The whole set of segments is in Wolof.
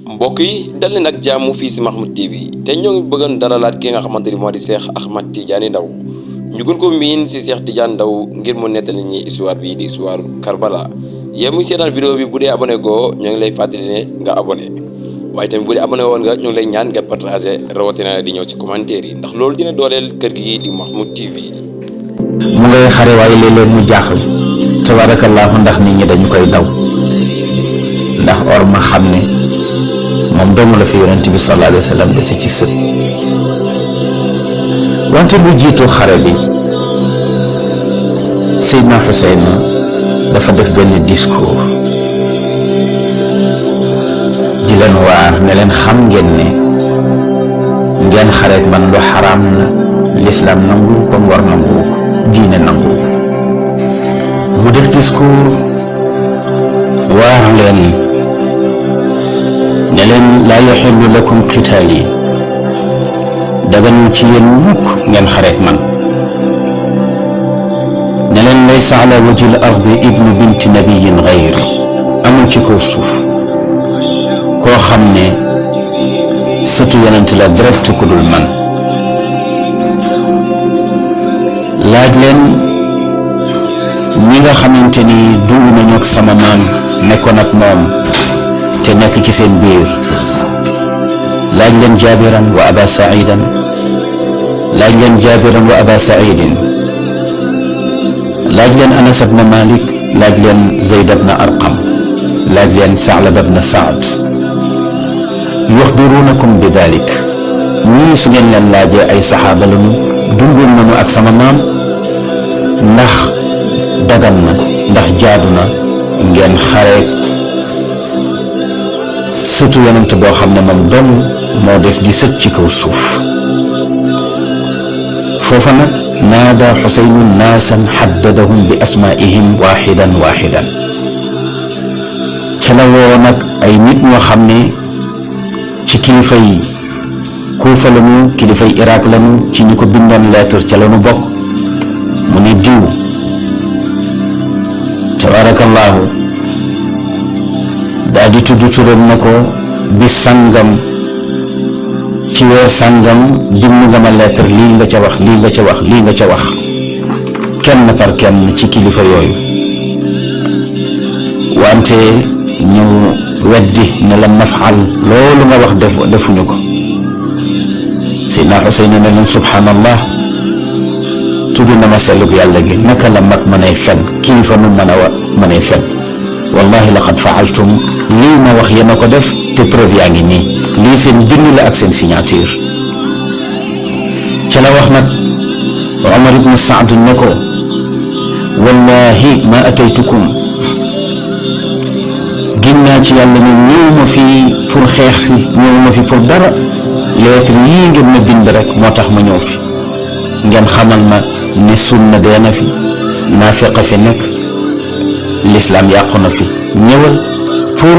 mbokk yi dal leen ak jàmm fii si Mahmoud TV te ñoo ngi bëggoon dalalaat ki nga xamante ni moo di Cheikh Ahmed Tidiane Ndao ñu gën ko miin si Cheikh Tidiane Ndao ngir mu nettali ñi histoire bi di histoire Karbala yow muy seetaan vidéo bi bu dee abonné goo ñoo ngi lay fàttali ne nga abonné waaye tamit bu dee abonné woon nga ñoo ngi lay ñaan nga partagé rawatina di ñëw ci commentaire yi ndax loolu dina dooleel kër gi di Mahmoud TV. mu ngay xare waaye léeg-léeg mu jaaxal tabaarakallaahu ndax nit ñi dañu koy daw ndax or ma xam ne moom dong la fi yonent bi sallallahu alayhi wa sallam dese ci sët wante lu jiitu xare bi Seydina Xuseyn dafa def benn discours di leen waar ne leen xam ngeen ne ngeen xareek man lu xaraam na lislaam nangu kon war nangu diine nangu mu def discours waar leen ne leen laa yaxillu lakum qitaali daganul ci yéen mukk ngeen xareek man ne leen laysa ala wajhi l ardi ibnu binti nabiyin gayri amul ci kaw suuf koo xam ne sëtu yonent la direct ku dul man laaj leen ñi nga xamante ni dund nañu ak sama maam nekkoon ak moom te nekk ci seen biir laaj leen jaabiran wa aba saidan laaj leen jaabiran wa aba saidin laaj leen anas ibn malik laaj leen zayd ibn arqam laaj leen saalaba ibn saad yuxbirunakum bi dalik ñii su ngeen leen laajee ay saxaaba lañu dundoon nañu ak sama maam ndax dagan na ndax jaadu na ngeen xareek surtout yonent boo xam ne moom dong moo des di sët ci kaw suuf foofa nag naada xuseynu naasan xaddadahum bi asmaihim waxidan waxidan ca la woo nag ay nit ñoo xam ne ci kilifay Kuufa lañu kilifay Irak lañu ci ñi ko bindoon lettre ca lañu bokk mu ni diw tabaarakallaahu daa di tudd turam na ko bis sangam ci weer sangam bind nga ma lettre lii nga ca wax lii nga ca wax lii nga ca wax kenn par kenn ci kilifa yooyu wante ñu weddi ne la nafal loolu nga wax defuñu ko Seydina Xuseyn ne leen subhaanallah tudd na ma sellug yàlla gi naka la mag mënay fen kilifa nu mën a mënay fen wallahi laqad faaltum lii ma wax yéen a ko def te preuve yaa ngi nii lii seen bind la ak seen signature ca la wax nag Omar ibnu Saad ne ko wallahi ma ataytukum gin naa ci yàlla ne ñëw ma fii pour xeex fi ñëw ma fi pour dara lettre yii ngeen ma bind rek moo tax ma ñëw fi ngeen xamal ma ne sunna dee na fi naafiqa fi nekk lislaam yàqu na fi ñëwal pour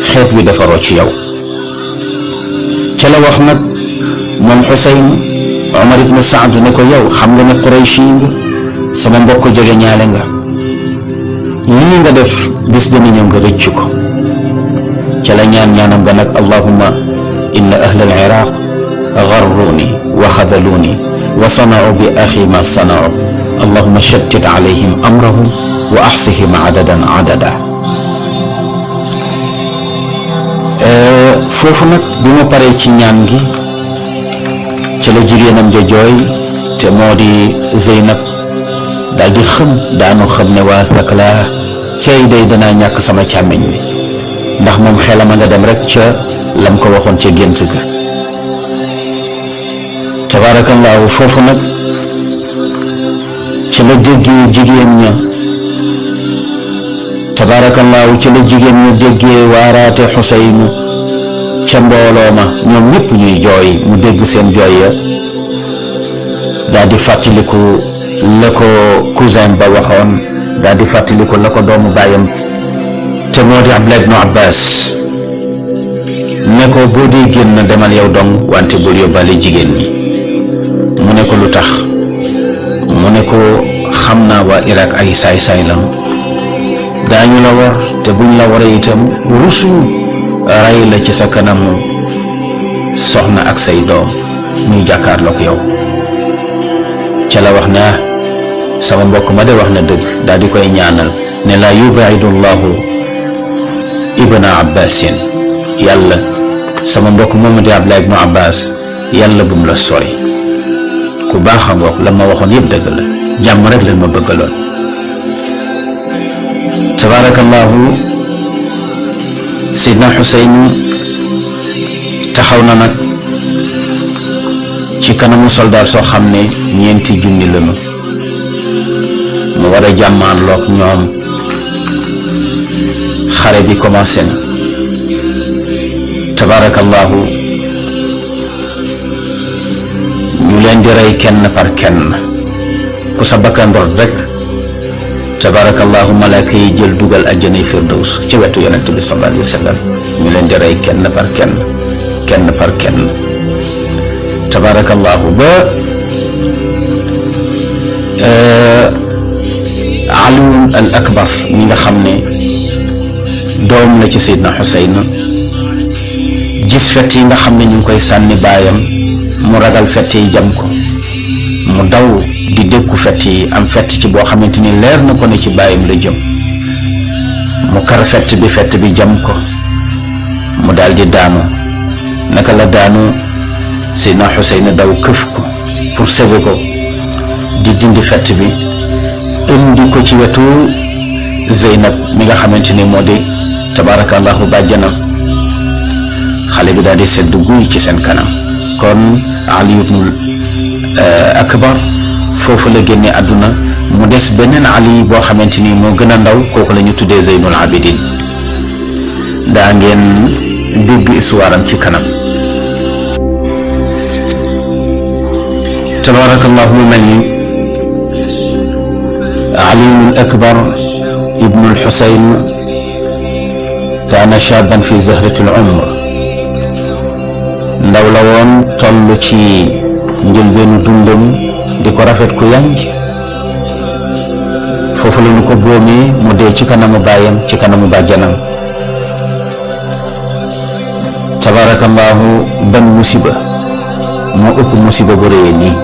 xeet wi defaroo ci yow ca la wax nag moom Xuseyn Omar ibnu Saad ne ko yow xam nga ne Quraysh yi nga sama mbokk jege ñaale nga lii nga def bis dana ñëw nga rëcc ko ca la ñaanam nga nag allahumma inna ahla al-iraq garruni wa xadaluni wa sanau bi axi ma sanau allahumma shattit alayhim amrahum wa axsihim adadan adada foofu nag bi ma paree ci ñaan gi ci la jigéenam ja jooy te moo di Zeynab daal di daanu xam ne waa Thakla cay day danaa ñàkk sama càmmiñ bi ndax moom xelam a nga dem rek ca lam ko waxoon ca gént ga tabaarakallaahu foofu nag ci la déggee jigéen ña tabaarakallaahu ci la jigéen ña déggee waaraate Xuseynu ca mbooloo ma ñoom ñëpp ñuy jooy mu dégg seen jooy ya daal di fàttaliku la ko cousin ba waxoon daal di fàttaliku la ko doomu baayam te moo di Abdullah ibnu Abbas ne ko boo dee génn demal yow dong wante bul yóbbaale jigéen ñi mu ne ko lu tax mu ne ko xam naa waa Irak ay saay-saay lañu daañu la war te buñ la waree itam rusuñu rey la ci sa kanamu soxna ak say doom muy jàkkaarloog yow. ca la wax ne sama mbokk ma de wax na dëgg, daal di koy ñaanal ne laa yubaidu llahu ibna abbasin, yàlla sama mbokk moomu di Abdullah ibnu Abbas yàlla bum la sori. ku baax a ngoog, la ma waxoon yëpp dëgg la, jàmm rek leen ma bëggaloon. tabarakallahu Seydina Xuseyn taxaw na nag ci kanamu soldaar soo xam ne 9 junni lañu, mu war a jàmmaarloog ñoom. xare bi commencé na tabarakallahu, ñu leen di rey kenn par kenn, ku sa bakkan rot rek tabarakallahu malaaka yi jël dugal àjjanay firdaws ci wetu yonent bi sallallahu alayhi wa sallam. ñu leen di rey kenn par kenn, kenn par kenn tabarakallahu ba Aliyun al akbar mi nga xam ne doom la ci Seydina Xuseyn gis fett yi nga xam ne ñu ngi koy sànni baayam, mu ragal fett yi jam ko, mu daw di dékku fett yi, am fett ci boo xamante ni leer na ko ne ci baayam la jëm, mu kar fett bi jam ko, mu daal di daanu. naka la daanu Seydina Xuseyn daw këf ko pour sauver ko, di dindi fett bi indi ko ci wetu Zeynab mi nga xamante ni moo di tabarakallahu bàjjanam. xale bi daal di sedd guy ci seen kanam. kon Ali ibnul akbar foofu la génne àdduna. mu des beneen Ali boo xamante ni moo gën a ndaw, kooku la ñu tuddee Zeynul Abidin. daa ngeen dégg histoire am ci kanam. tabarakallahu mu mel ni Aliyul akbar ibnul Xuseyn kaana shaaban fi zahratil umr, ndaw la woon toll ci njëlbeenu dundam, di ko rafet ku yanj. foofu la ñu ko boomee mu dee ci kanamu baayam, ci kanamu bàjjanam. tabarakallahu ban musiba moo ëpp musiba bu réyee nii.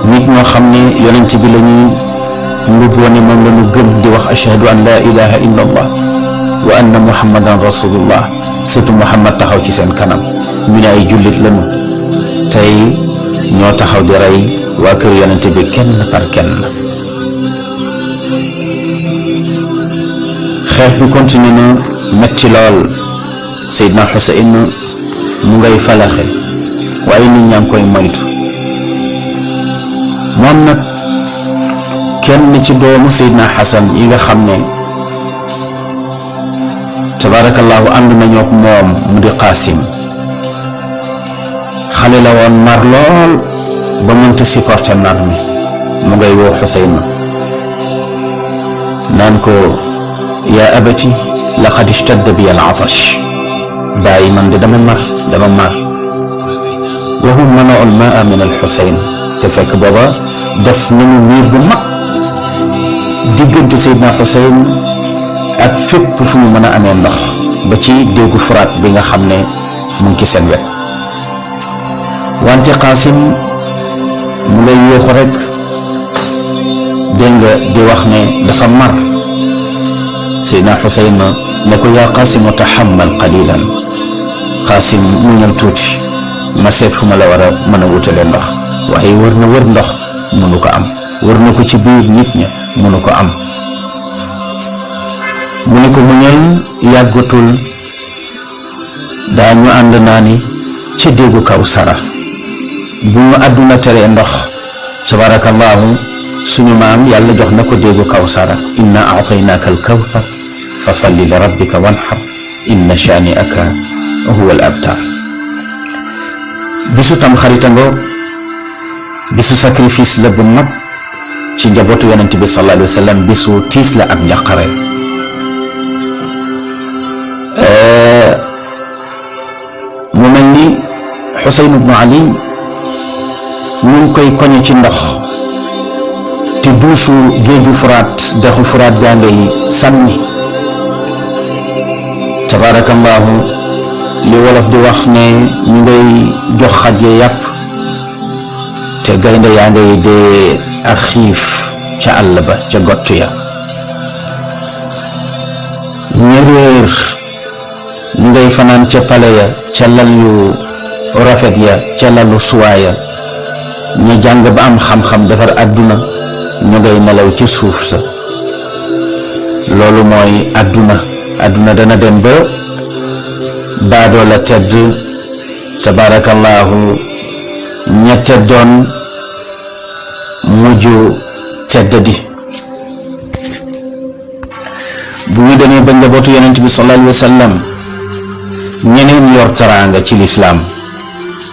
nit ñoo xam ne yonent bi la ñuy mbubboo ne moom la ñu gëm, di wax ashhadu an la ilaha illa allah wa anna muhammadan rasulullah, surtout muhammad taxaw ci seen kanam, ñu ne ay jullit lañu, tey ñoo taxaw di rey waa kër yonent bi kenn par kenn. xeex bi continue na metti lool. Seydina Xuseyn mu ngay falaxe, waaye nit ñaa ngi koy moytu. moom nag kenn ci doomu Seydina Xasan yi nga xam ne tabarakallahu ànd nañoo ak moom mu di Qaasim. xale la woon, mar lool ba mënta supporter mar mi, mu ngay woo Xuseyn naan ko yaa abati laqad ishtadda bi al atash, bàyyi man de dama mar. wa hum mana'u al ma'a min al Xuseyn, te fekk booba def nañu miir bu mag diggante Seydina Xuseyn ak fépp fu ñu mën a amee ndox, ba ci déggu Furaat bi nga xam ne mu ngi ci seen wet. wante Qaasim mu ngay yooxu rek, dégg nga, di wax ne dafa mar. Seydina Xuseyn ne ko yaa Qaasim taxammal qalilan, Qaasim muñal tuuti, ma seet fu ma la war a mën a wutale ndox. waaye wër ndox mënu ko am, wër na ko ci biir nit ña mënu ko am. mu ne ko muñal, yàggatul daañu ànd naa ni ca déggu Kawsara. bu ñu àdduna teree ndox, tabarakallahu suñu maam yàlla jox na ko déggu Kawsara. inna a'taynaaka al kawsar fa salli li rabbika wanhar inna shaani'aka huwa al abtar. bisu tam xaritango, bisu sacrifice la bu mag ci njabootu yonent bi sallallahu alayhi wa sallam, bisu tiis la ak njaqare. mu mel ni Xuseyn ibnu Ali ñu ngi koy koñe ci ndox, te duusu géeju Furaat, dexu Furaat gaa ngay sànni. tabarakallahu li wolof di wax ne ñu ngay jox xaj ya yàpp te gaynde yaa ngay dee ak xiif ca àll ba ca gott ya. ña réer ñu ngay fanaan ca pale ya ca lal yu rafet ya ca lalu suwaaya. ña jàng ba am xam-xam defar àdduna ñu ngay nelaw ci suuf sa. loolu mooy àdduna dana dem ba baadoo la tedd tabarakallahu ña teddoon mujj teddadi. bu ñu demee ba njabootu yonent bi sallallahu alayhi wa sallam ñeneen yor taraanga ci lislaam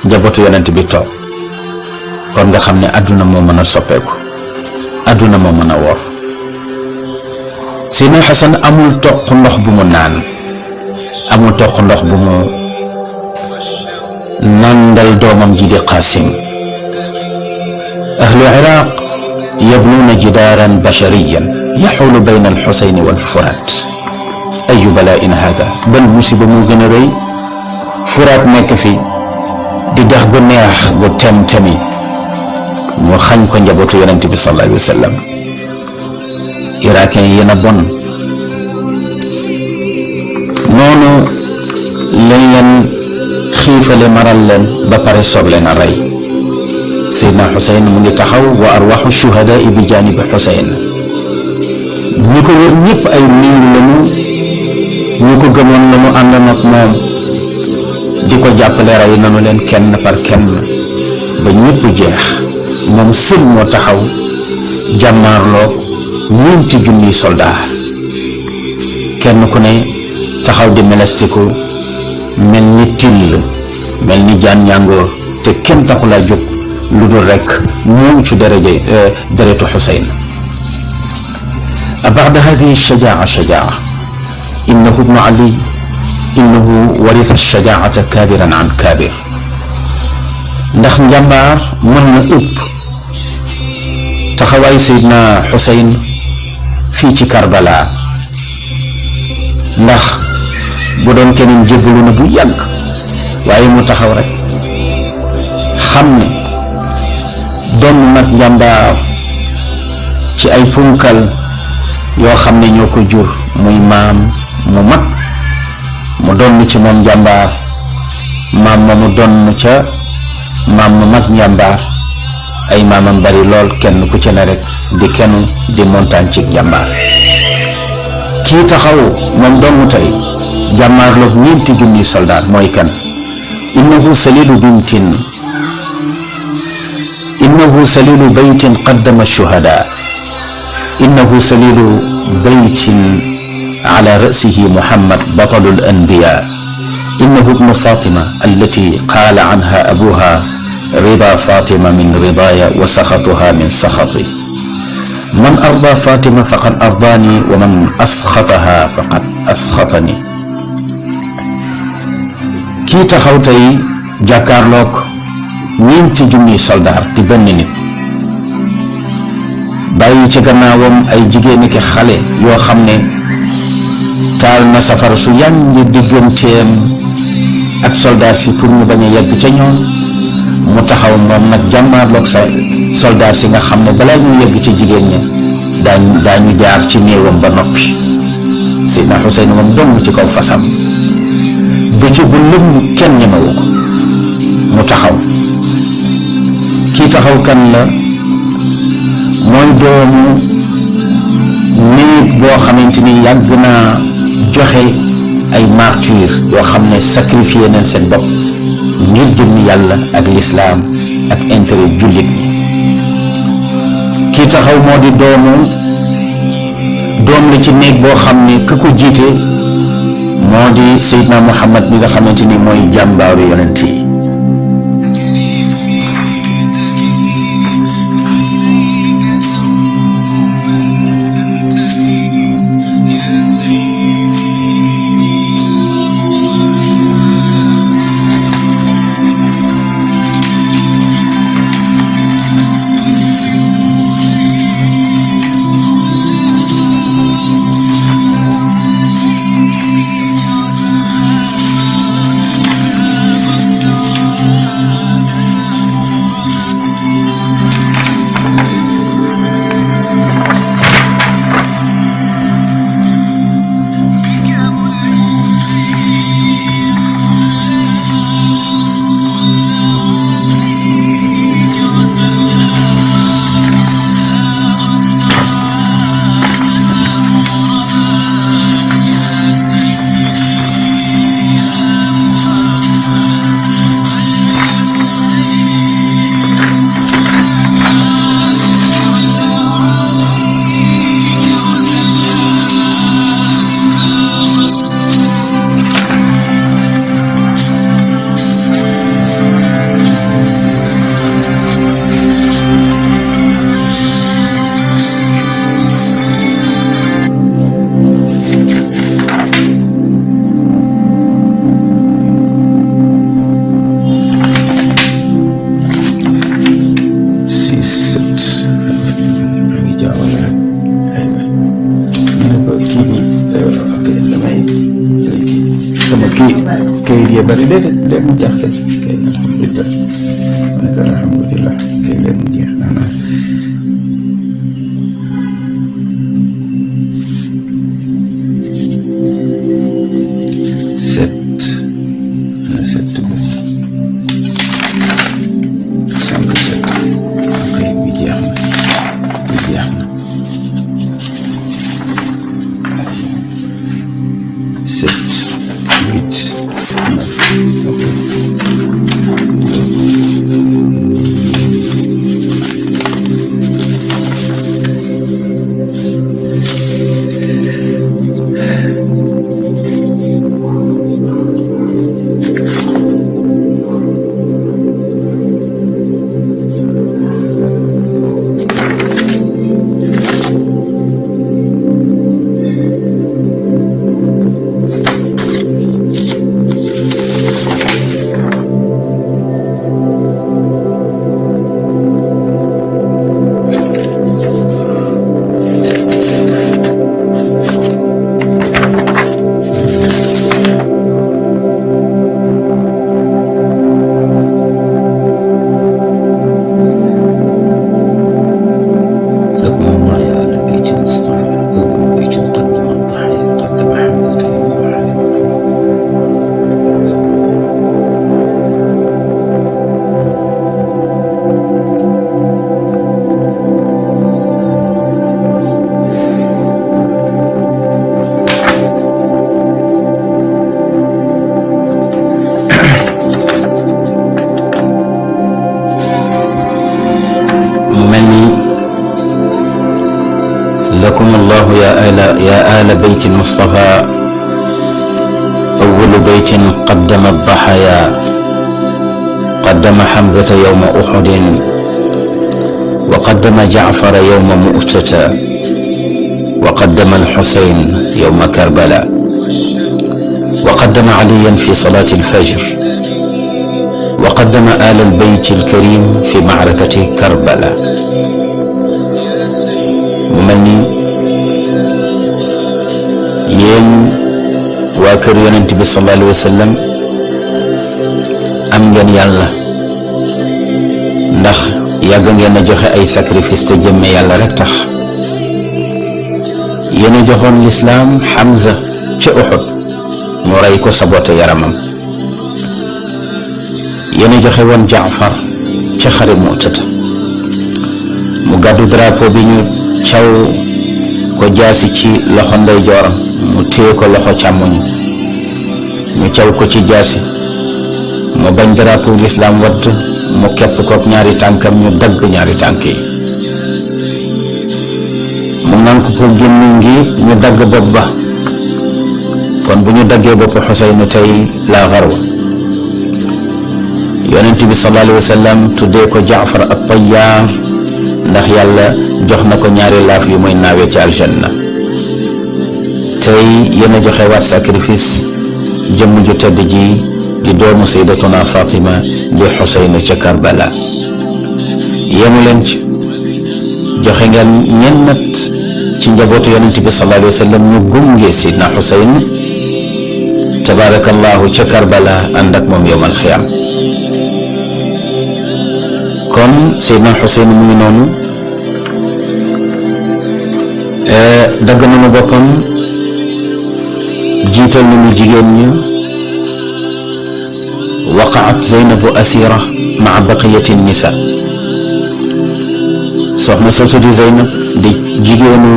njabootu yonent bi toog kon nga xam ne àdduna moo mën a soppeeku, àdduna moo mën a wor. Seydina Xasan amul toq ndox bu mu naan, amul toq ndox bu mu nandal doomam ji di Qaasim. ahlu Iraq yabnuuna jidaaran bashariyan yaxulu bayna alxusayn walfuraat. ayu balaain hada, ban musiba moo gën a rëy furaat nekk fi di dex gu neex gu tem-temi ñu xañ ko njabootu yonent bi sallallahu alayhi wa sallam. irakien yéen a bon noonu lañ leen xiifale maral leen ba pare soog leen a rey. Seydina Xuseyn mu ngi taxaw wa arwaxu shuhadaa bi jaanibi Xuseyn. ñi ko wër ñëpp ay néew lañu, ñu ko gëmoon lañu ànd ak moom di ko jàppale rey nanu leen kenn par kenn ba ñëpp jeex. moom sël moo taxaw jàmmaarloo ñeenti junniy soldaar, kenn ku ne taxaw di melestiku mel ni till, mel ni jaan ñàngoor, te kenn taxula jóg lu dul rekk ñëw ci deretu Xuseyn. بعد هذه الشجاعة شجاعة إنه ابن علي إنه ورث الشجاعة كابرا عن كابر. ndax njàmbaar mën na ëpp taxawaay Seydina Xuseyn fii ci Karbala, ndax bu doon keneen jébbalu na bu yàgg, waaye mu taxaw rek xam ne doon nag njàmbaar ci ay punkal yoo xam ne ñoo ko jur, muy maam mu mag mu doon ci moom njàmbaar, maam ma mu doon ca maam mu mag njàmbaar, ay maamam bari lool, kenn ku ci ne rek di kenn di montagne ci njàmbaar. kii taxaw moom doomu tey jàmmaarloog ñeenti junni soldaat mooy kan? innahu salilu bintin, innahu salilu baytin qaddama shuhada, innahu salilu baytin ala rasihi muhammad batalu al-anbiya, innahu ibnu fatima allati qaala anha abuha rida fatima min ridaya wa saxatuha min saxati. man arda fatima faqad ardani wa man asxataha faqad asxatani. kii taxaw tey jàkkaarloog ñeenti junniy soldaar di benn nit, bàyyi ci gannaawam ay jigéen ki xale yoo xam ne taal na safara su yànj digganteem ak soldaar si pour ñu bañ a yegg ca ñoom. mu taxaw moom nag jàmmaarloog sa soldaar si nga xam ne balaa ñu yegg ci jigéen ña daañu jaar ci néewam ba noppi. Seydina Xuseyn moom dong ci kaw fasam, bëccëgu lëmm kenn ñemewu ko, mu taxaw. kii taxaw kan la? mooy doomu néeg boo xamante ni yàgg naa joxe ay martyr yoo xam ne sacrifié nañ seen bopp ngir jëmmi yàlla ak lislaam ak intérêt jullit ñi. kii taxaw moo di doom la ci néeg boo xam ne ka ko jiite moo di Seydina Muhammad mi nga xamante ni mooy jàmbaaru yonent yi. sama kayit ya bari déedéet mu jeex kay alhamdulillah naka alhamdulillah kay léegi mu jeex لكم الله يا آل بيت المصطفى أول بيت قدم الضحايا قدم حمزة يوم أحد وقدم جعفر يوم مؤتة وقدم الحسين يوم كربلاء وقدم عليا في صلاة الفجر وقدم آل البيت الكريم في معركة كربلاء. ممني ين واكر ينتبه صلى الله عليه وسلم am ngeen yàlla ndax yàgg ngeen a joxe ay sacrifice te jëmme yàlla rek tax. yéen a joxoon lislaam Hamza ca Uhud mu rey ko sabote yaramam. yéen a joxe woon Jaafar ca xare Mu'tata mu gàddu drapeau bi ñu caw ko jaasi ci loxo ndeyjooram mu téye ko loxo càmmoñ ñu caw ko ci jaasi mu bañ drapeau l'islam wadd mu kepp kook ñaari tànkam ñu dagg ñaari tànk yi mu ngànk ko gémmiñ gi ñu dagg bopp ba kon bu ñu daggee bopp Xuseyn tey la garwa. yonent bi sallallahu alayhi wa sallam tuddee ko Jaafar at-Tayyaar ndax yàlla jox na ko ñaari laaf yu muy naawee ci aljanna. tey yéen a joxe waat sacrifice jëmm ju tedd ji di doomu sayyidatuna Fatima di Xuseyn ca Karbala. yéemu leen ci joxe ngeen ñennat ci njabootu yonent bi sallallahu alayhi wa sallam ñu gunge Seydina Xuseyn tabarakallahu ca Karbala ànd ak moom yowmal xiyaam. kon Seydina Xuseyn mu ngi noonu dagg nañu boppam jiital nañu jigéen ñi. waqaat Zeynabu asira maa baqiyati nisa. soxna soosu di Zeynab di jigéenu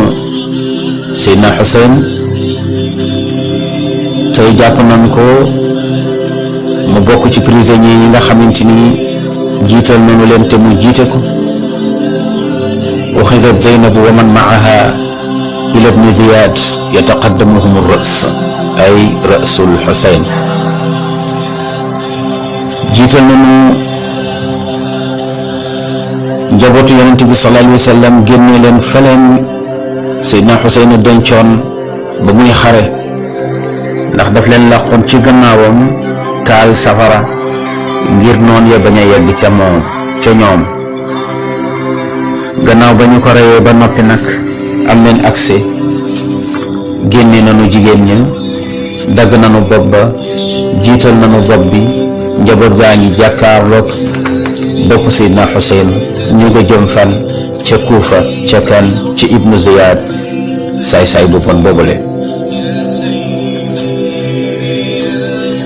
Seydina Xuseyn tey jàpp nañ ko mu bokk ci prisonniers yi nga xamante ni jiital nañu leen te mu jiite ko. uxidat Zeynabu wa man maaha ila ibni Ziyad yataqaddamuhum ar-ra's ay ra'sul Xuseyn. jiital nañu njabootu yonent bi sallallahu alayhi wa sallam génne leen fa leen Seydina Xuseyn dencoon ba muy xare ndax daf leen làqoon ci gannaawam taal safara ngir noon ya bañ a yegg ca moom ca ñoom. gannaaw ba ñu ko reyee ba noppi nag am leen accès génne nañu jigéen ña dagg nanu bopp ba jiital nanu bopp bi njaboot gaa ngi jàkkaarloog bopp Seydina Xuseyn ñu nga jëm fan ca Kuufa ca kan ci Ibnu Ziyaad saay-saay bu bon boobule.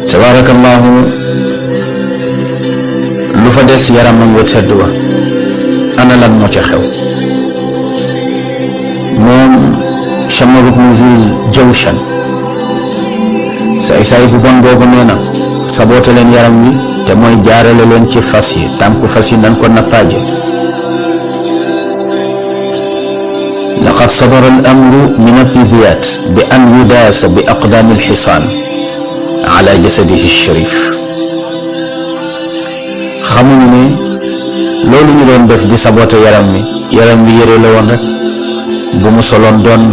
tabaarakallaahu lu fa des yaramam wa tedd wa ana lan moo ca xew moom Shamr ibn Zil Jawshan saay-saay bu bon boobu nee na saboote leen yaram wi te mooy jaarale leen ci fas yi tànku fas yi nan ko nappaaje. laqad sadara al amru min Abi Ziyaad bi an yudaasa bi aqdaami alxisaan ala jasadihi sharif. xamuñu ne loolu ñu doon def di saboote yaram wi yére la woon rek bu mu soloon doon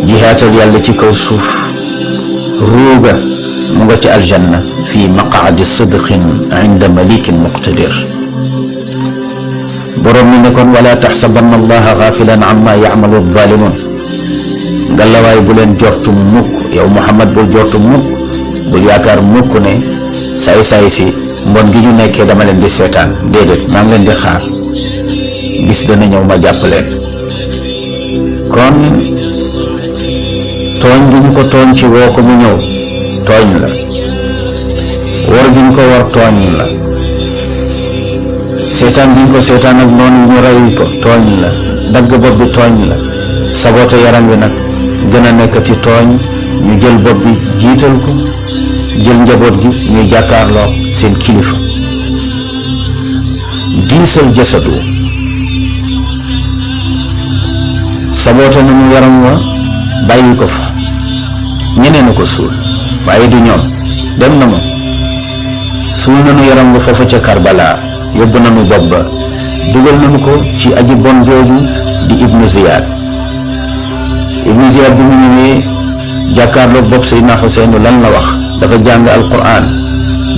jihaatal yàlla ci kaw suuf. ruuga mu nga ci aljanna fi maqaadi sidqin inda malikin muqtadir. borom mi ne kon wala taxsabanna allaha gaafilan amma yacmalu alzaalimuun. ngalawaay bu leen jortu mukk yow Muhammad bul jortu mukk bul yaakaar mukk ne saay-saay si mbon gi ñu nekkee dama leen di seetaan déedéet maa ngi leen di xaar bis dana ñëw ma jàpp leen. kon tooñ gi ñu ko tooñ ci woo ko mu ñëw tooñ la, war gi ñu ko war tooñ la, seetaan gi ñu ko seetaan ak noonu ñu rey ko tooñ la, dagg bopp bi tooñ la, saboote yaram wi nag gën a nekkati tooñ. ñu jël bopp bi jiital ko jël njaboot gi ñuy jàkkaarloo seen kilifa. diisal jasadu saboote nañu yaram wa bàyyi ko fa ñeneen a ko suul waaye du ñoom dem na moom suul nañu yaram wa foofa ca Karbala yóbbu nañu bopp ba dugal nañu ko ci aji bon jooju di Ibnu Ziyaad. Ibnu Ziyaad bi mu ñëwee jàkkaarloog bopp Seydina Xuseyn lan la wax dafa jàng alquran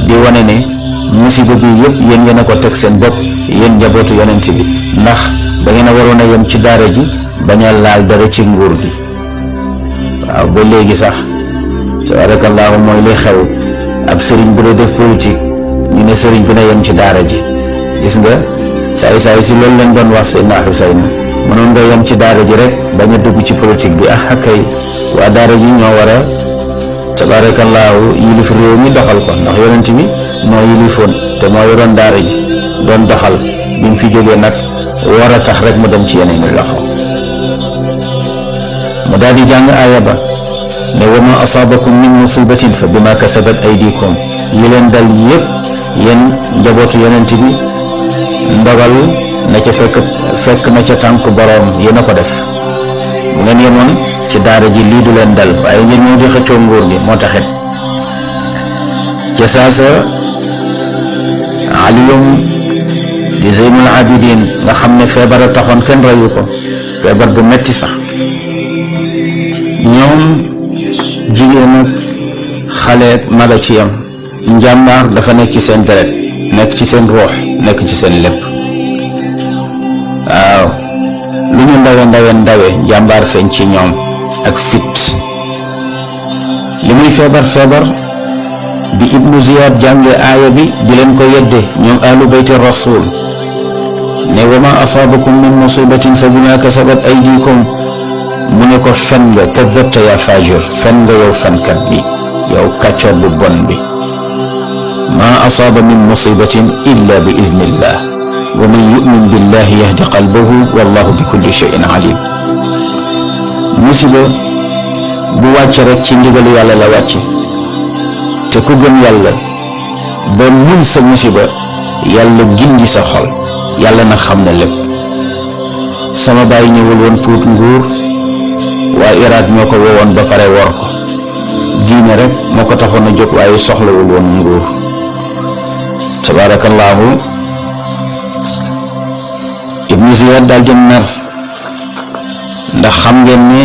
di wane ne musiba bi yëpp yéen a ko teg seen bopp yéen njabootu yonent bi ndax da ngeen a waroon a yem ci daara ji bañ a laal dara ci nguur gi. waaw ba léegi sax tabaarakallaahu mooy li xew ab sëriñ bu dee def politique ñu ne sëriñ bi na yem ci daara ji. gis nga saay si loolu leen doon wax Seydina Xuseyn mënoon nga yem ci daara ji rek bañ a dugg ci politique bi kay waa daara ji ñoo war a tabaarakallaahu yilif réew mi doxal ko ndax yonent bi moo yilifoon te moo yoroon daara ji doon doxal bi mu fi jógee nag war a tax rek mu dem ci yeneen loxo. mu daal di jàng aaya ba ne wa ma asaabakum min musibatin fa bima kasabat aydikum li leen dal yépp yéen njabootu yonent bi ndogal na ca fekk na ca tànk boroom yéen a ko def. bu ngeen yemoon ci daara ji lii du leen dal waaye ngeen ñëw di xëccoo nguur gi moo taxit. ca saasa aliyum di Zeynul Abidin nga xam ne feebar a taxoon kenn rayu ko feebar bu metti sax ñoom jigéen ak xale ak mag a ci yam njàmbaar dafa nekk ci seen deret nekk ci seen ruux nekk ci seen lépp. waaw lu ñu ndawe njàmbaar feeñ ci ñoom ak fit. li muy feebar bi Ibnu Ziyaad jàngee aaya bi di leen ko yedde ñoom ahlu bayti rasul ne wa ma asaabakum min musibatin fa bima kasabat aydikum mu ne ko fen nga kadabta yaa fajir fen nga yow fenkat bi yow kàccoor bu bon bi. ma asaaba min musibatin illa bi iznillah wa man yu'min billahi yahdi qalbahu wallahu bi kulli shay'in alim. musiba bu wàcc rek ci ndigalu yàlla la wàcce te ku gëm yàlla ba muñ sa musiba yàlla gindi sa xol yàlla nag xam na lépp. sama baay ñëwul woon pour nguur waa Irak ñoo ko woowoon ba pare wor ko diine rek moo ko taxoon a jóg waaye soxlawul woon nguur. tabaarakallaahu Ibnu Ziyaad daal di mer ndax xam ngeen ne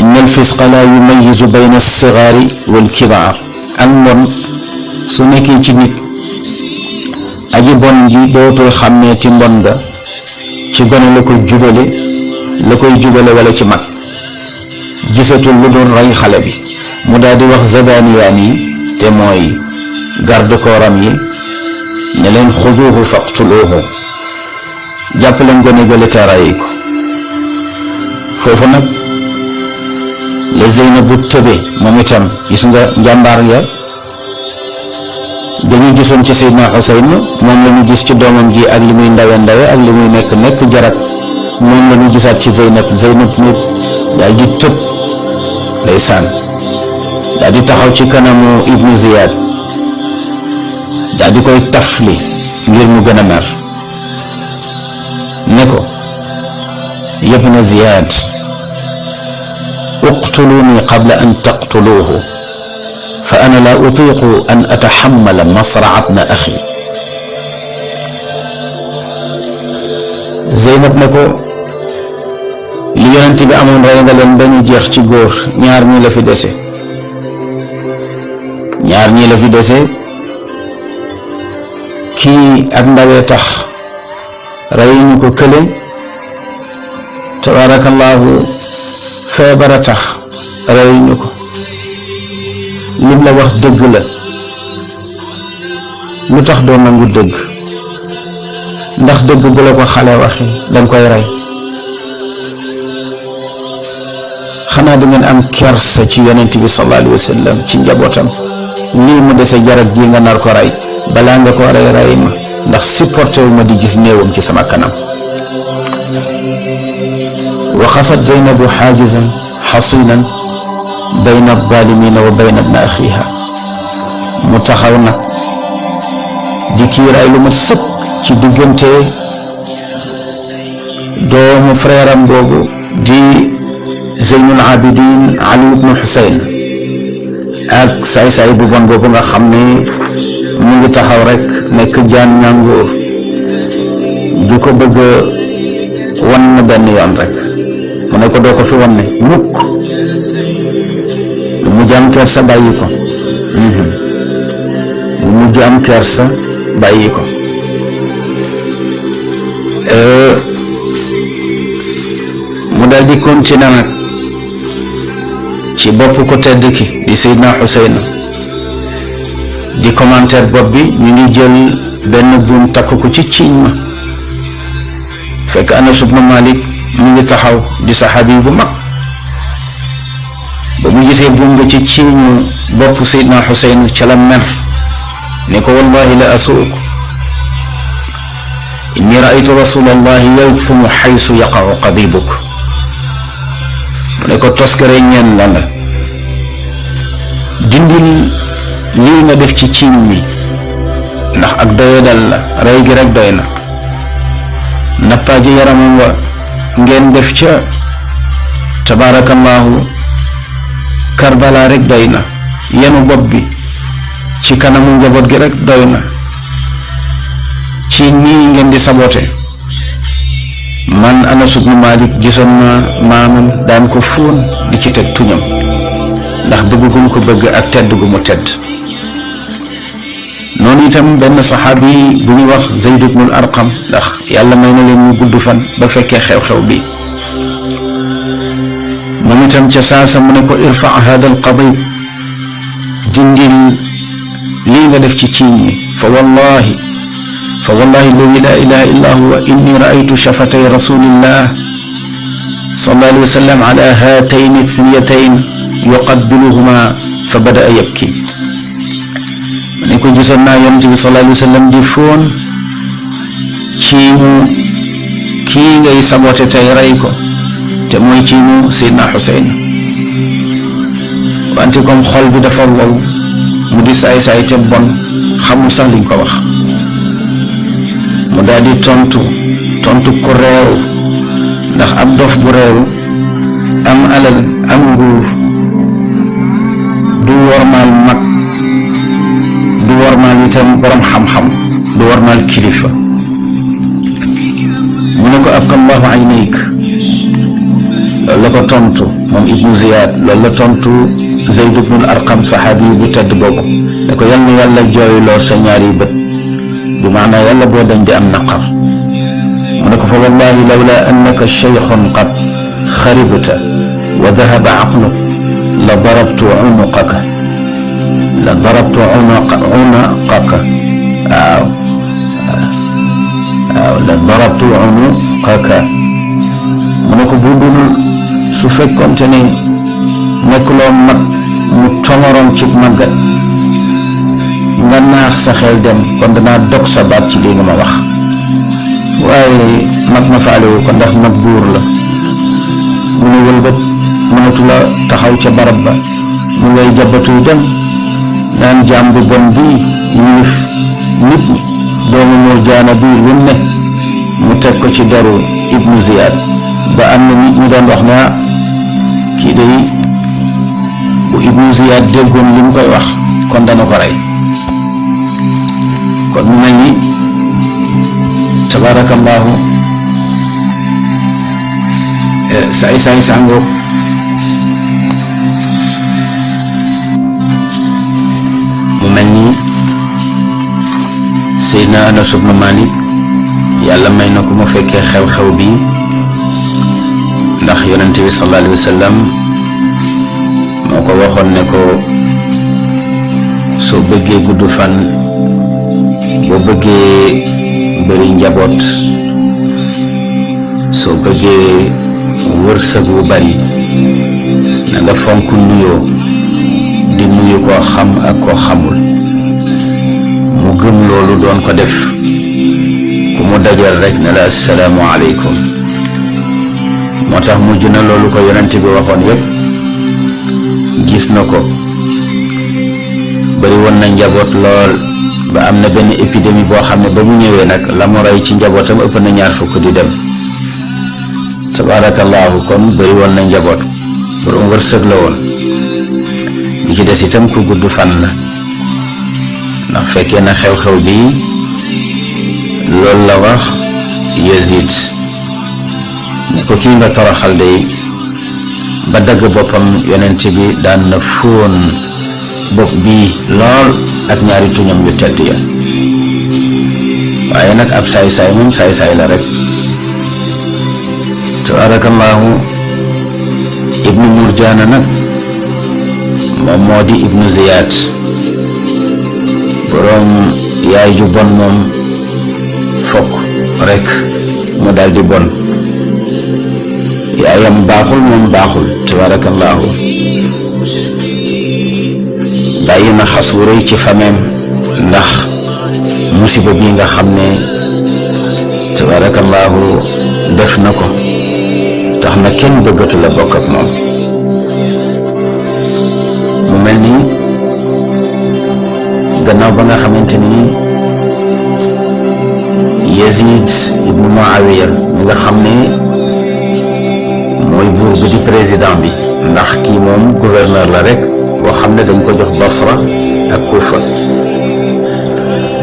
inna alfisqa la yumayyizu bayna alsigaari walkibaar. ak mbon su nekkee ci nit aji bon ji dootul xàmmeeti mbon nga ci gone la koy jubale wala ci mag gisatul lu doon rey xale bi mu daal di wax zabaniyaan yi te mooy garde kooram yi ne leen xuduuhu faqtuluuhu jàpp leen gone gële te rey ko. foofu nag la Zeynabu tëbe moom itam gis nga njàmbaar ya dañu gisoon ci Seydina Xuseyn moom la ñu gis ci doomam ji ak li muy ndawe ak li muy nekk jarat moom la ñu gisaat ci Zeynab nit daal di tëb ndeysaan daal di taxaw ci kanamu Ibnu Ziyad daal di koy tafli ngir mu gën a mer ne ko yabna Ziyad uqtuluni qabla an taqtuluhu fa ana la utiqu an atahammala masraa ibna axi. Zeynab ne ko li yonent bi amoon rey nga leen ba ñu jeex ci góor, ñaar ñi la fi dese kii ak ndawee tax reyuñu ko kële tabarakallahu feebar a tax reyuñu ko. lim la wax dëgg la, lu tax doo nangu dëgg? ndax dëgg bu la ko xale waxee danga koy rey? xanaa du ngeen am kersa ci yonent bi sallallahu alayhi wa sallam, ci njabootam? lii mu dese jarat ji nga nar ko rey, balaa nga ko rey ma, ndax supporté wu ma di gis néewam ci sama kanam. waqafat Zeynabu xaajizan xasinan bayna alzalimina wa bayna ibni axiha. mu taxaw nag di kiiraay lu ma sëkk ci diggante doomu frère am boobu di Zeynul Abidin Ali ibnu Xuseyn ak saay-saay bu bon boobu nga xam ne mu ngi taxaw rek nekk jaan ñàngoor du ko bëgg wan na benn yoon rek. mu ne ko doo ko fi wan ne mukk. mu jaam kersa bàyyi ko. mu jaam kersa bàyyi ko. mu dal di continuer nag ci bopp ko tedd ki di Seydina Xuseyn di commentaire bopp bi ñu ngi jël benn buum takk ko ci ciiñ ma, fekk Anas ibnu Malik mu ngi taxaw di saxaabi bu mag. ba mu gisee buum nga ci ciiñu bopp Seydina Xuseyn ca la mer ne ko wallahi la asuuk inni raaytu rasulallahi yawfumu xaysu yaqacu qadibuk. mu ne ko toskare ñeen la nga dindil lii nga def ci ciiñ mi, ndax ak doyadal la, rey gi rek doy na. nappaaji yaramam wa ngeen def ca tabarakallahu Karbala rek doy na. yenu bopp bi ci kanamu njaboot gi rek doy na. ci nii ngeen di sabote. man Anas ibnu Malik gisoon na maamam daan ko fóon di ci teg tuñam, ndax bëgg gu mu ko bëgg ak tedd gu mu tedd. noonu itam benn saxaabi bu ñuy wax Zayd ibnul Arqam, ndax yàlla may na leen ñu gudd fan ba fekkee xew-xew bi. moom itam ca saasa mu ne ko irfa hada al qadib, dindil lii nga def ci ciiñ mi. fa wallahi alladi la ilaha illa huwa inni raaytu shafatay rasulillah sallallahu alayhi wa sallam ala hatayn ithniyatayn yuqabbiluhuma fa bada yabki. mu ne ko gisoon naa yonent bi sallallahu alayhi wa sallam di fóon ciiñu kii ngay sabote tey rey ko, te mooy ciiñu Seydina Xuseyn. wante comme xol bi dafa wow, mu di saay-saay te bon, xamul sax liñ ko wax. mu daal di tontu ku réew, ndax ab dof bu réew am alal am nguur du wormaal mag, du wormaal itam borom xam-xam, du wormaal kilifa. mu ne ko abqallahu aynayk, loolu la ko tontu moom Ibnu Ziyad, loolu la tontu Zayd ibnul Arqam saxaabi bu tedd boobu, ne ko yal na yàlla jooyloo sa ñaari bët, bi maanaa yàlla boo dañ di am naqar. mu ne ko fa wallahi lawla annaka shaykhun qad xaribta wa dahaba aqluk la darabtu unuqaka waaw la darabtu unuqaka mu ne ko bu dul su fekkoonte ne nekkuloo mag mu tongoroon ci màggat nga naax sa xel dem kon danaa dog sa baat ci lii nga ma wax waaye mag ma faalewu ko ndax mag buur la mu ne wëlbët mënatu la taxaw ca barab ba mu ngay jabatuy dem naan jaam bu bon bii yilif nit ñi doomu Murjaana bii lu ne mu teg ko ci deru Ibnu Ziyaad ba am na nit ñi doon wax ne kii day bu Ibnu Ziyaad déggoon li mu koy wax kon dana ko rey kon mu mel ni tabaarakallaahu saay sàngoog mu mel ni Seydina Anas ibn Malik yàlla may na ko mu fekkee xew-xew bi ndax yonent bi sallallahu alayhi wa sallam moo ko waxoon ne ko soo bëggee gudd fan boo bëggee bëri njaboot soo bëggee wërsëg wu bari na nga fonk nuyoo di nuyu koo xam ak koo xamul mu gëm loolu doon ko def ku mu dajal rek ne la assalaamu aleykum moo tax mujj na loolu ko yonent bi waxoon yépp gis na ko bari woon na njaboot lool ba am na benn épidémie boo xam ne ba mu ñëwee nag la mu rey ci njabootam ëpp na 20 di dem tabaarakallaahu kon bari woon na njaboot borom wërsëg la woon li ci des itam ku gudd fan la ndax fekkee na xew-xew bi loolu la wax Yazid ne ko kii nga toroxal day ba dagg boppam yonent bi daan na fóon bopp bii lool ak ñaari tuñam yu tedd ya waaye nag ab saay-saay moom saay-saay la rek tabaarakallaahu ibnu Murjaana nag moom moo di Ibnu Ziyaad boroom yaay ju bon moom fokk rek mu daal di bon yaayam baaxul moom baaxul tabaarakallaahu bàyyi na xas wu rëy ci fameem ndax musiba bi nga xam ne tabaarakallaahu def na ko tax na kenn bëggatu la bokk ak moom mu mel ni gannaaw ba nga xamante ni Yazid ibnu Muawiya mi nga xam ne mooy buur bi di président bi ndax kii moom gouverneur la rek boo xam ne dañ ko jox Basra ak Kufa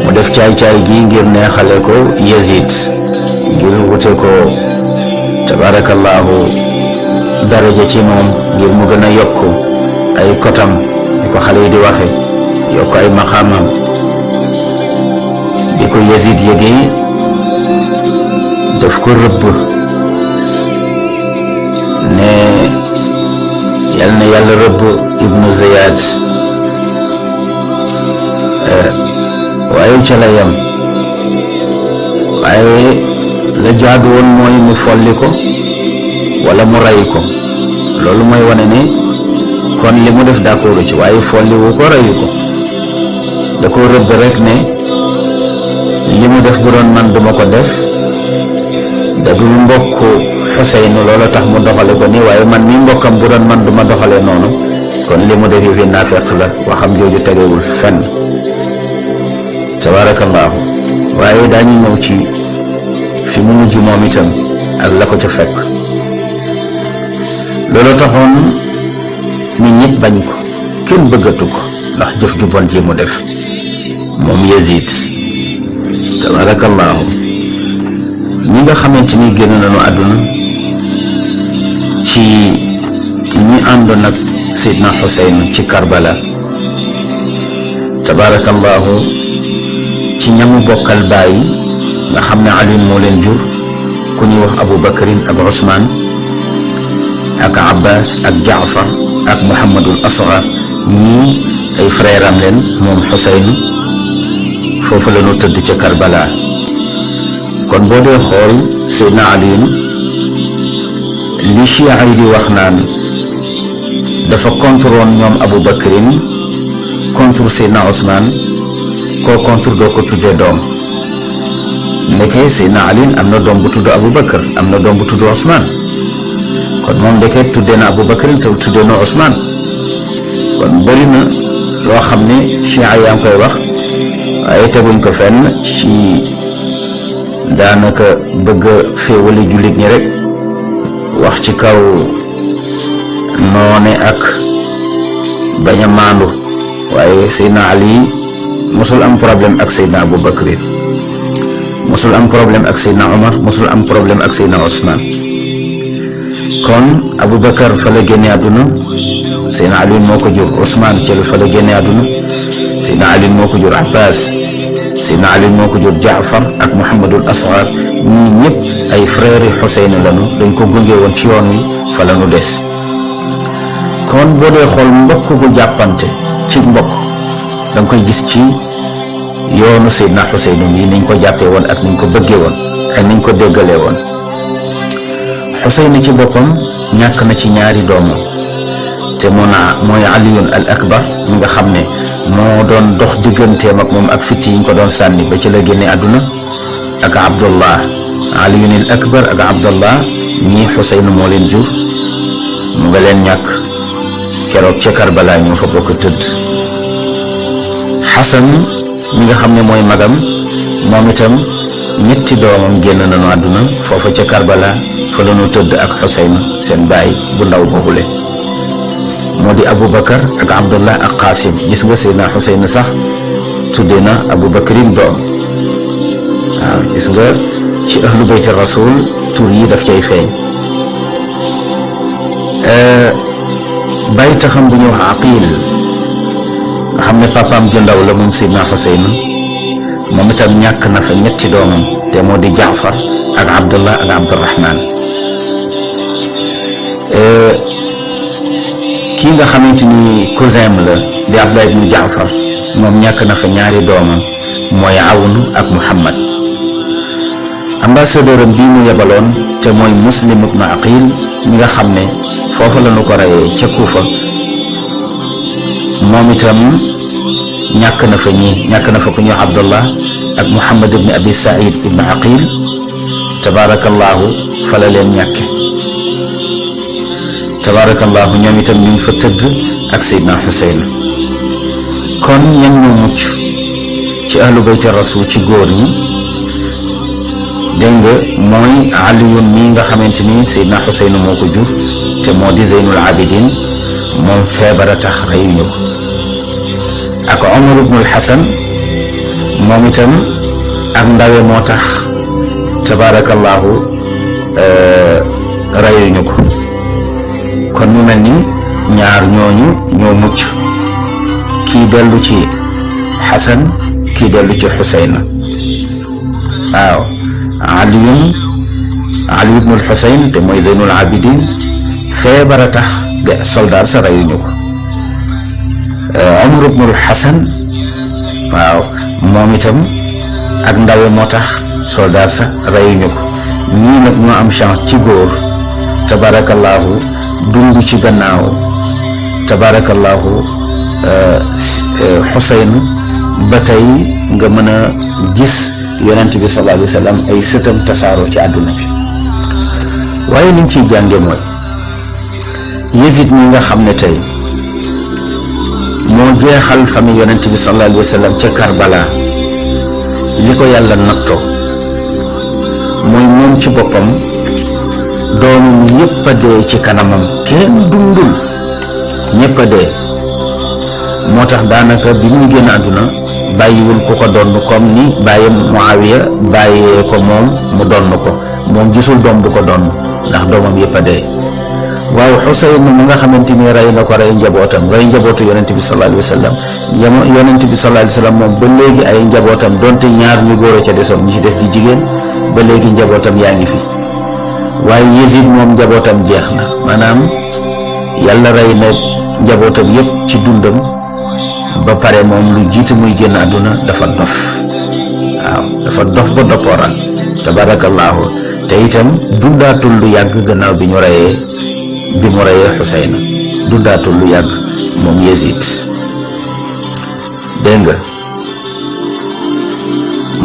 mu def caay-caay gi ngir neexale ko Yazid ngir wute ko tabaarakallaahu daraja ci moom ngir mu gën a yokk ay kotam ni ko xale yi di waxe yokk ay maqaamam di ko Yazid yëgee daf ko rëbb ne yal na yàlla rëbb Ibnu Ziyaad waaye ca la yam waaye la jaadu woon mooy mu folli ko wala mu rey ko loolu mooy wane ne kon li mu def d'accord ci waaye folli wu ko reyu ko da ko rëbb rek ne li mu def bu doon man duma ko def da dul mbokk Xuseynu loolu tax mu doxale ko nii waaye man mi mbokkam bu doon man duma doxale noonu kon li mu def yi fi naafeq la waxam jooju tegewul fenn tabaarakallaahu waaye daañu ñëw ci fi mu mujj moom itam ak la ko ca fekk loolu taxoon nit ñëpp bañ ko kenn bëggatu ko ndax jëf ju bon ji mu def moom Yazid tabaarakallaahu ñi nga xamante ni génn nañu àdduna ci ñi àndoon ak Seydina Xuseyn ci Karbala tabaarakallaahu ci ñamu bokkal bàyyi nga xam ne Ali moo leen jur ku ñuy wax Abu Bakrin ak Usmaan ak Abbas ak Jaafar ak Muhammadul Asgar ñii ay frère am leen moom Xuseyn foofu la ñu tëdd ca Karbala. kon boo dee xool Seydina Aliyun li chia yi di wax naan dafa contre woon ñoom Abu Bakrin contre Seydina Ousmane koo contre doo ko tuddee doom ndeke Seydina Aliyun am na doom bu tudd Abu Bakr am na doom bu tudd Ousmane kon moom ndeke tuddee na Abu Bakrin te tuddee na Ousmane kon bëri na loo xam ne chia yaa ngi koy wax waaye teguñ ko fenn ci daanaka bëgg a féewale jullit ñi rek wax ci kaw noone ak bañ a maandu waaye Seydina Ali mosul am problème ak Seydina Abu Bakr mosul am problème ak Seydina Omar mosul am problème ak Seydina Ousmane kon Abu Bakr fa la génne àdduna Seydina Ali moo ko jur Ousmane ci fa la génne àdduna Seydina Ali moo ko jur Abbas Seydina Ali moo ko jur Jaafar ak Muhammadul Asgar ñii ñëpp ay frères yi Xuseyn lañu dañ ko gunge woon ci yoon wi fa la ñu des. kon boo dee xool mbokk gu jàppante ci mbokk da nga koy gis ci yoonu Seydina Xuseyn yi niñ ko jàppee woon ak niñ ko bëggee woon ak niñ ko déggalee woon. Xuseyn ci boppam ñàkk na ci ñaari doomam te mooy Aliyun al akbar mi nga xam ne moo doon dox digganteem ak moom ak fitti yi ñu ko doon sànni ba ci la génne àdduna ak Abdullah Aliyun al akbar ak Abdullah ñii Xuseyn moo leen jur mu nga leen ñàkk keroog ca Karbala ñoo fa bokk tëdd. Xasan mi nga xam ne mooy magam moom itam ñetti doomam génn nañu àdduna foofa ca Karbala fa la ñu tëdd ak Xuseyn seen baay bu ndaw boobule moo di Abu Bakar ak Abdullah ak Qasim gis nga Seydina Xuseyn sax tuddee na Abu Bakrin doom waaw gis nga ci ahlu bayti rasul tur yi daf cay feeñ. bàyyi taxam bu ñuy wax Aqil nga xam ne papaam ju ndaw la moom Seydina Xuseyn moom itam ñàkk na fa ñetti doomam te moo di Jaafar ak Abdullah ak Abdurahman. kii nga xamante ni cousin la di Abdullah ibnu Jaafar moom ñàkk na fa ñaari doomam mooy Awn ak Muhammad. ambassadeur am bii mu yebaloon te mooy Muslim ibnu Aqil mi nga xam ne foofu la ñu ko reyee ca Kuufa moom itam ñàkk na fa ñàkk na fa ku ñuy wax Abdullah ak Muhammad ibnu Abi Saïd ibnu Aqil tabarakallahu fa la leen ñàkke tabarakallahu ñoom itam ñu ngi fa tëdd ak Seydina Xuseyn. kon ñan ñoo mucc ci ahlu bayti rasul ci góor ñi dégg nga mooy Aliyun mii nga xamante ni Seydina Xuseyn moo ko jur te moo di Zeynul Abidin moom feebar a tax reyuñu ko ak Omar ibnul Xasan moom itam ak ndawe moo tax tabarakallahu reyuñu ko kon mu mel ni ñaar ñooñu ñoo mucc kii dellu ci Xasan kii dellu ci Xuseyn waaw Ali ibnul Xuseyn te mooy Zeynul Abidin feebar a tax soldaar sa reyuñu ko. Omar ibnul Xasan waaw moom itam ak ndawe moo tax soldaar sa reyuñu ko. ñii nag ñoo am chance ci góor tabarakallahu dund ci gannaaw tabarakallahu Xuseyn ba tey nga mën a gis yonent bi sallallahu alayhi wa sallam ay sëtam tasaaroo ci àdduna bi. waaye liñ ciy jànge mooy Yezid mi nga xam ne tey moo jeexal famille yonent bi sallallahu alayhi wa sallam ca Karbala li ko yàlla nattoo mooy moom ci boppam doomam yépp a dee ci kanamam kenn dundul ñépp a dee moo tax daanaka bi muy génn àdduna bàyyiwul ku ko donn comme ni bàyyam Muawiya bàyyee ko moom mu donn ko moom gisul doom bu ko donn ndax doomam yépp a dee. waaw Xuseyn mu nga xamante ni rey na ko rey njabootam rey njabootu yonent bi sallallahu alayhi wa sallam yonent bi sallallahu alayhi wa sallam moom ba léegi ay njabootam donte ñaar ñu góor a ca desoon ñu ci des di jigéen ba léegi njabootam yaa ngi fi waaye Yazid moom njabootam jeex na maanaam yàlla rey na njabootam yépp ci dundam ba pare moom lu jiitu muy génn àdduna dafa dof waaw dafa dof ba doppooral tabarakallahu te itam dundaatul lu yàgg gannaaw bi mu reyee Xuseyn dundaatul lu yàgg moom Yazid dégg nga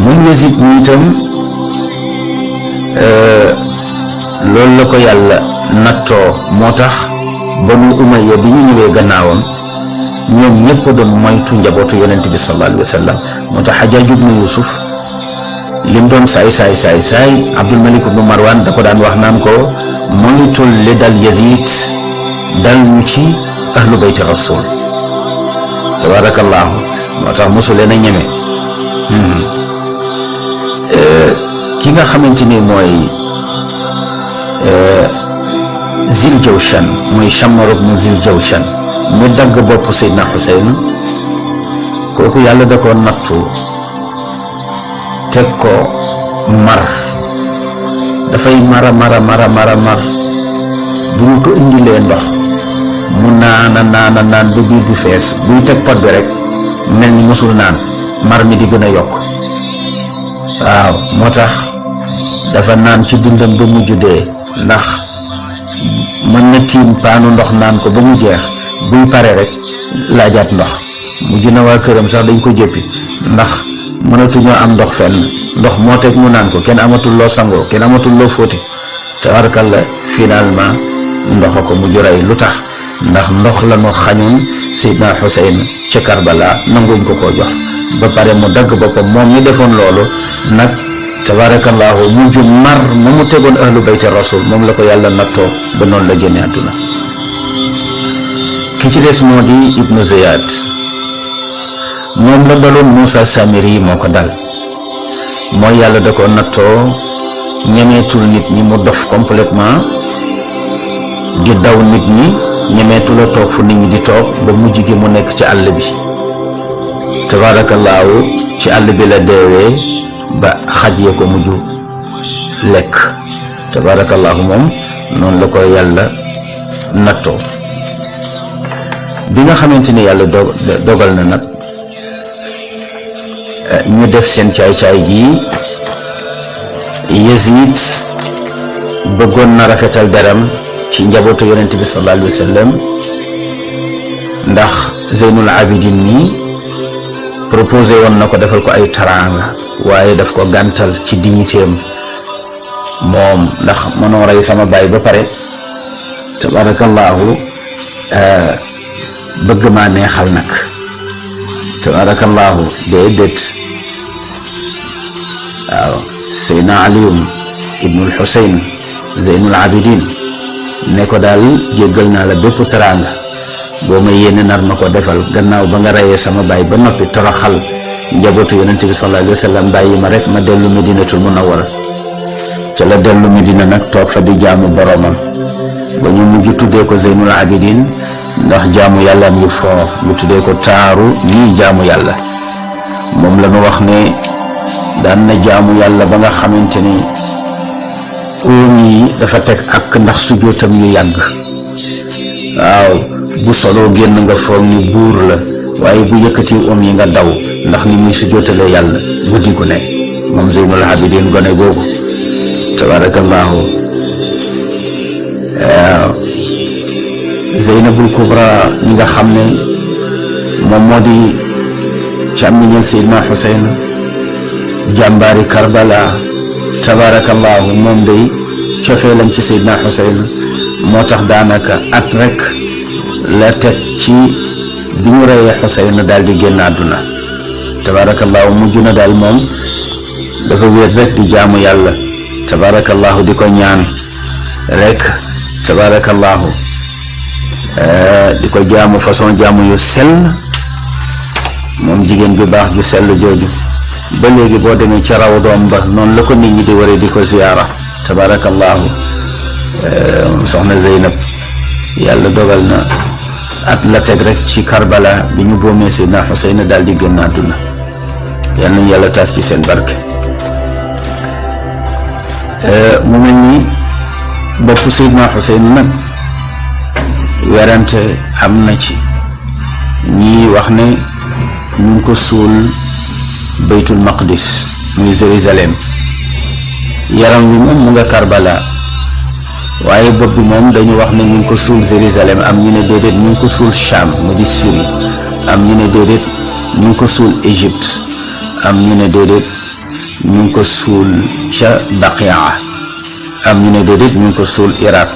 moom Yazid mi itam loolu la ko yàlla nattoo moo tax Banu Umayya bi ñu ñëwee gannaawam ñoom ñëpp doon moytu njabootu yonent bi sallallahu alayhi wa sallam moo tax Hajjaaj ibnu Yusuf lim doon saay Abdul Malik ibnu Marwan da ko daan wax naan ko moytul li dal Yazid dal ñu ci ahlu bayti rasul tabarakallahu moo tax mosu leen a ñeme ki nga xamante ni mooy Zil Jawshan mooy Shammar ibnu Zil Jawshan mu dagg bopp Seydina Xuseyn kooku yàlla da ko nattu teg ko mar dafay mara mar bu ñu ko indilee ndox mu naan ba biir bi fees buy teg pot bi rek mel ni mosul naan mar mi di gën a yokk waaw moo tax dafa naan ci dundam ba mujj dee ndax mën na tiim paanu ndox naan ko ba mu jeex buy pare rek laajaat ndox mujj na waa këram sax dañ ko jéppi ndax mënatuñoo am ndox fenn ndox moo teg mu naan ko kenn amatul loo sangoo kenn amatul loo fóoti tabarakalla finalement ndox a ko mujj rey lu tax ndax ndox la ñu xañoon Seydina Xuseyn ca Karbala nanguñ ko koo jox ba pare mu dagg boppam moom mi defoon loolu nag tabarakallahu mujj mar ma mu tegoon ahlu bayti rasul moom la ko yàlla nattoo ba noonu la génne àdduna ki ci des moo di Ibnu Ziyad moom la daloon Moussa Samiri moo ko dal mooy yàlla da ko nattoo ñemeetul nit ñi mu dof complètement di daw nit ñi ñemeetul a toog fu nit ñi di toog ba mujj gi mu nekk ci àll bi tabaarakallaahu ci àll bi la deewee ba xaj ya ko mujj lekk tabaarakallaahu moom noonu la ko yàlla nattoo bi nga xamante ni yàlla dogal na nag ñu def seen caay-caay gi Yazid bëggoon na rafetal deram ci njabootu yonent bi sallallahu alayhi wa sallam ndax Zeynul Abidin ni proposé woon na ko defal ko ay taraanga waaye daf ko gàntal ci dignitéem moom ndax mënoo rey sama baay ba pare tabarakallahu bëgg maa neexal nag tabarakallahu déedéet waaw Seydina Aliyum ibnul Xuseyn Zeynul Abidin ne ko daal jéggal naa la bépp teraanga boo ma yéene nar ma ko defal gannaaw ba nga reyee sama baay ba noppi toroxal njabootu yonent bi sallallahu alayhi wa sallam bàyyi ma rek ma dellu Medinatul Munawwara ca la dellu Medina nag toog fa di jaamu boromam ba ñu mujj tuddee ko Zeynul Abidin ndax jaamu yàlla am yu foo ñu tuddee ko taaru ñii jaamu yàlla moom la ñu wax ne daan na jaamu yàlla ba nga xamante ni óom yi dafa teg ak ndax sujootam yu yàgg waaw bu soloo génn nga foog ni buur la waaye bu yëkkati óom yi nga daw ndax ni muy sujootalee yàlla guddi gu ne moom Zeynul Abidin gone googu tabarakallahu waaw Zeynabul Kubra mi nga xam ne moom moo di càmmiñal Seydina Xuseyn jàmbaari Karbala tabarakallahu moom day cofeelam ci Seydina Xuseyn moo tax daanaka at rek la teg ci bi ñu reyee Xuseyn daal di génn àdduna tabarakallahu mujj na daal moom dafa wéet rek di jaamu yàlla tabarakallahu di ko ñaan rek tabarakallahu di ko jaamu façon jaamu yu sell moom jigéen ju baax ju sell jooju ba léegi boo demee ci raw doom ba noonu la ko nit ñi di waree di ko ziyaara tabarakallahu soxna Zeynab yàlla dogal na at la teg rek ci Karbala bi ñu boomee Seydina Xuseyn daal di génn àdduna yal nañu yàlla tas ci seen barke mu mel ni bopp Seydina Xuseyn nag werante am na ci. ñii wax ne ñu ngi ko suul baytul maqdis muy Jérusalem, yaram wi moom mu nga Karbala, waaye bopp bi moom dañu wax ne ñu ngi ko suul Jérusalem, am ñu ne déedéet ñu ngi ko suul Cham mu di Syrie, am ñu ne déedéet ñu ngi ko suul Égypte, am ñu ne déedéet ñu ngi ko suul ca Baqia, am ñu ne déedéet ñu ngi ko suul Irak.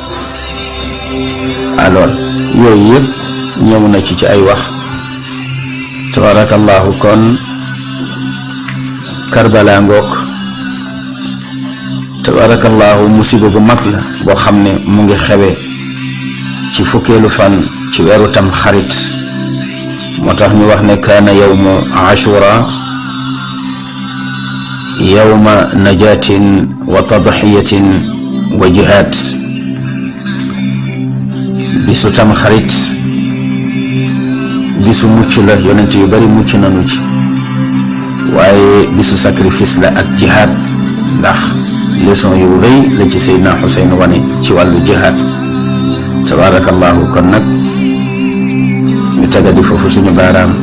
alors yooyu yëpp ñëw na ci ay wax. tabarakallahu. kon Karbala ngoog, tabarakallahu, musiba bu mag la boo xam ne mu ngi xewe ci fukkeelu fan ci weeru tam xarit. moo tax ñu wax ne kaana yawmu ashura yawma najatin wa tadxiyatin wa jihaad. bisu tam xarit bisu mucc la, yonent yu bari mucc nañu ci, waaye bisu sacrifice la ak jihaad, ndax leçon yu rëy la ci Seydina Xuseyn wane ci wàllu jihaad. tabarakallahu. kon nag ñu tagadi foofu suñu baaraam.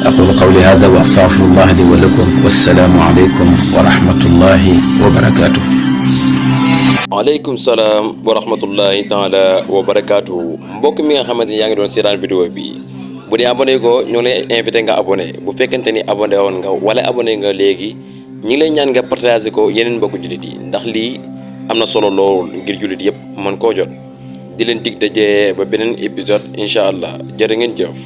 aqulu qawli hada wa astaghfirullah li wa lakum, wassalaamu aleykum wa rahmatullahi wa barakatuh. waaleykum salaam wa rahmatullahi taala wa barakaatu. mbokk mi nga xamante ni yaa ngi doon seetaan vidéo bi, bu dee abonné ko ñoo lay invité nga abonné. bu fekkente ni abonné woon nga wala abonné nga léegi, ñi ngi lay ñaan nga partagé ko yeneen mbokku jullit yi, ndax lii am na solo lool ngir jullit yëpp mën koo jot. di leen dig daje ba beneen épisode incha allah. jërë ngeen jëf.